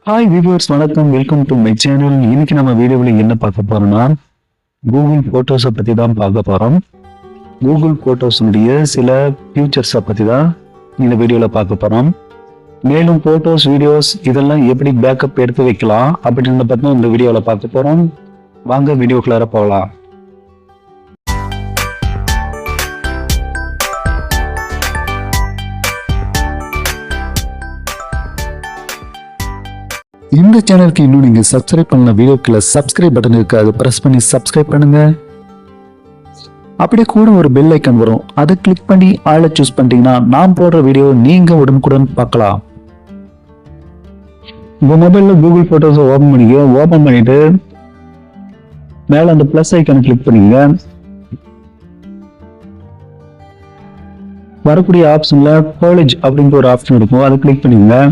Hi viewers, வணக்கம். Welcome to my channel. இன்னைக்கு நம்ம வீடியோவில் என்ன பார்க்க போறோம்னா கூகுள் போட்டோஸை பத்தி தான் பார்க்க போறோம். கூகுள் போட்டோஸுடைய சில ஃபியூச்சர்ஸை பத்தி தான் இந்த வீடியோவில் பார்க்க போறோம். மேலும் போட்டோஸ், வீடியோஸ் இதெல்லாம் எப்படி பேக்கப் எடுத்து வைக்கலாம் அப்படின்றத பத்தி இந்த வீடியோவில் பார்க்க போறோம். வாங்க வீடியோக்குள்ளார போகலாம். இந்த சேனலுக்கு இன்னும் நீங்க சப்ஸ்கிரைப் பண்ணல, வீடியோக்குள்ள சப்ஸ்கிரைப் பட்டன் இருக்கு, அதை பிரஸ் பண்ணி சப்ஸ்கிரைப் பண்ணுங்க. அப்படியே கூட ஒரு பெல் ஐக்கான் வரும், அதை கிளிக் பண்ணி ஆளை சூஸ் பண்ணிட்டீங்கன்னா நான் போடுற வீடியோ நீங்க உடனுக்குடன் பார்க்கலாம். உங்க மொபைல்ல கூகுள் போட்டோஸ் ஓபன் பண்ணிக்க. ஓபன் பண்ணிட்டு மேல அந்த பிளஸ் ஐக்கானை கிளிக் பண்ணிங்க. வரக்கூடிய ஆப்ஷன்ல காலேஜ் அப்படிங்கிற ஒரு ஆப்ஷன் இருக்கும், அதை கிளிக் பண்ணிங்க.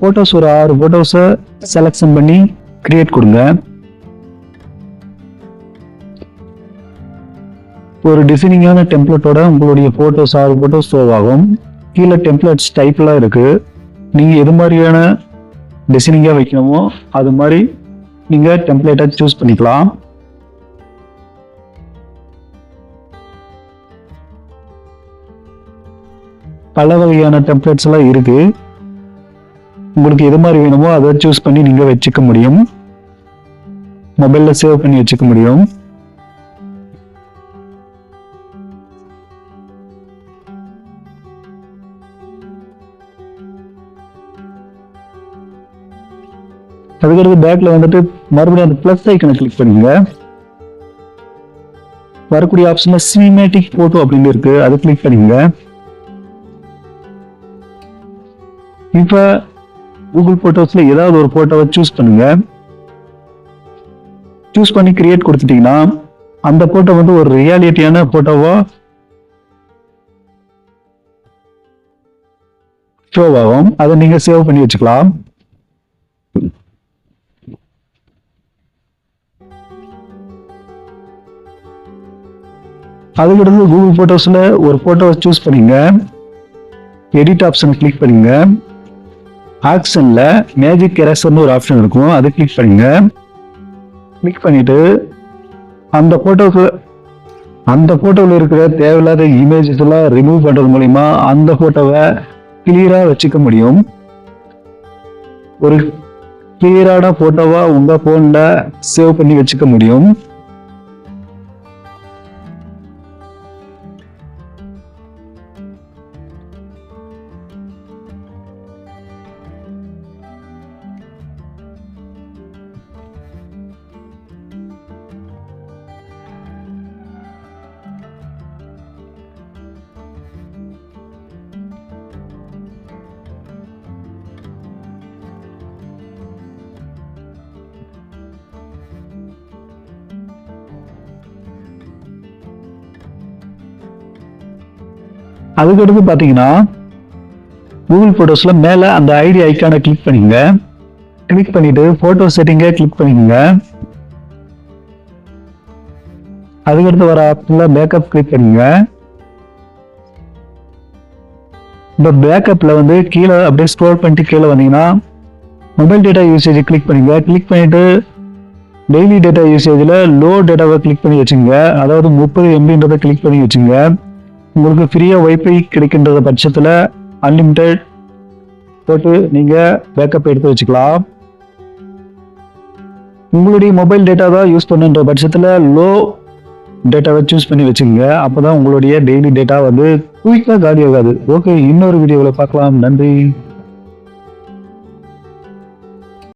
போட்டோஸ் ஒரு 6 போட்டோஸை செலக்ஷன் பண்ணி கிரியேட் கொடுங்க. ஒரு டிசைனிங்கான டெம்ப்ளேட்டோட உங்களுடைய போட்டோஸ் 6 போட்டோஸ் ஷோ ஆகும். கீழே டெம்ப்ளேட்ஸ் டைப்லாம் இருக்கு. நீங்க எது மாதிரியான டிசைனிங்கா வைக்கணுமோ அது மாதிரி நீங்க டெம்ப்ளேட்டை சூஸ் பண்ணிக்கலாம். பல வகையான டெம்ப்ளேட்ஸ் எல்லாம் இருக்கு. உங்களுக்கு எது மாதிரி வேணுமோ அதை சூஸ் பண்ணி நீங்க வச்சுக்க முடியும். மொபைல்ல சேவ் பண்ணி வச்சுக்க முடியும். அதுக்கடுத்து பேக்ல வந்துட்டு மறுபடியும் அந்த பிளஸ் ஐக்கனை கிளிக் பண்ணுங்க. வரக்கூடிய ஆப்ஷன்ல சினிமேட்டிக் போட்டோ அப்படின்னு இருக்கு, அதை கிளிக் பண்ணுங்க. இப்ப கூகுள் போட்டோஸ்ல ஏதாவது ஒரு போட்டோவை சூஸ் பண்ணுங்க. சூஸ் பண்ணி கிரியேட் கொடுத்துட்டீங்கன்னா அந்த போட்டோ வந்து ஒரு ரியாலிட்டியான போட்டோவா ஷோ ஆகும். அதை நீங்க சேவ் பண்ணி வச்சுக்கலாம். அதுக்கடுத்து கூகுள் போட்டோஸ்ல ஒரு போட்டோவை சூஸ் பண்ணுங்க. எடிட் ஆப்ஷன் கிளிக் பண்ணுங்க. ஆக்ஷன்ல மேஜிக் எரேசர்னு ஒரு ஆப்ஷன் இருக்கும், அதை கிளிக் பண்ணுங்க. கிளிக் பண்ணிட்டு அந்த போட்டோவில் இருக்கிற தேவையில்லாத இமேஜஸ் எல்லாம் ரிமூவ் பண்றது மூலியமா அந்த போட்டோவை கிளியரா வச்சுக்க முடியும். ஒரு கிளியரான போட்டோவா உங்க போன்ல சேவ் பண்ணி வச்சுக்க முடியும். அதுக்கடுத்து பாத்தீங்கன்னா கூகுள் போட்டோஸ்ல மேல அந்த ஐடி ஐக்கானை கிளிக் பண்ணிங்க. கிளிக் பண்ணிட்டு போட்டோ செட்டிங்க கிளிக் பண்ணிக்கோங்க. அதுக்கடுத்து வர ஆப்ஷன்ல பேக்கப் கிளிக் பண்ணுங்க. இந்த பேக்கப்ல வந்து கீழே அப்படியே ஸ்க்ரோல் பண்ணிட்டு கீழே வந்தீங்கன்னா மொபைல் டேட்டா யூசேஜ் கிளிக் பண்ணுங்க. கிளிக் பண்ணிட்டு டெய்லி டேட்டா யூசேஜ்ல லோ டேட்டாவை கிளிக் பண்ணி வச்சுங்க. அதாவது 30 MBன்றதை கிளிக் பண்ணி வச்சுங்க. உங்களுக்கு ஃப்ரீயா வைஃபை கிடைக்கின்ற பட்சத்துல அன்லிமிட்டெட் போட்டு நீங்க பேக்கப் எடுத்து வச்சுக்கலாம். உங்களுடைய மொபைல் டேட்டா தான் யூஸ் பண்ணுன்ற பட்சத்துல லோ டேட்டாவை சூஸ் பண்ணி வச்சுங்க. அப்பதான் உங்களுடைய டெய்லி டேட்டா வந்து குயிக்கா காலி ஆகாது. ஓகே, இன்னொரு வீடியோவில் பார்க்கலாம். நன்றி.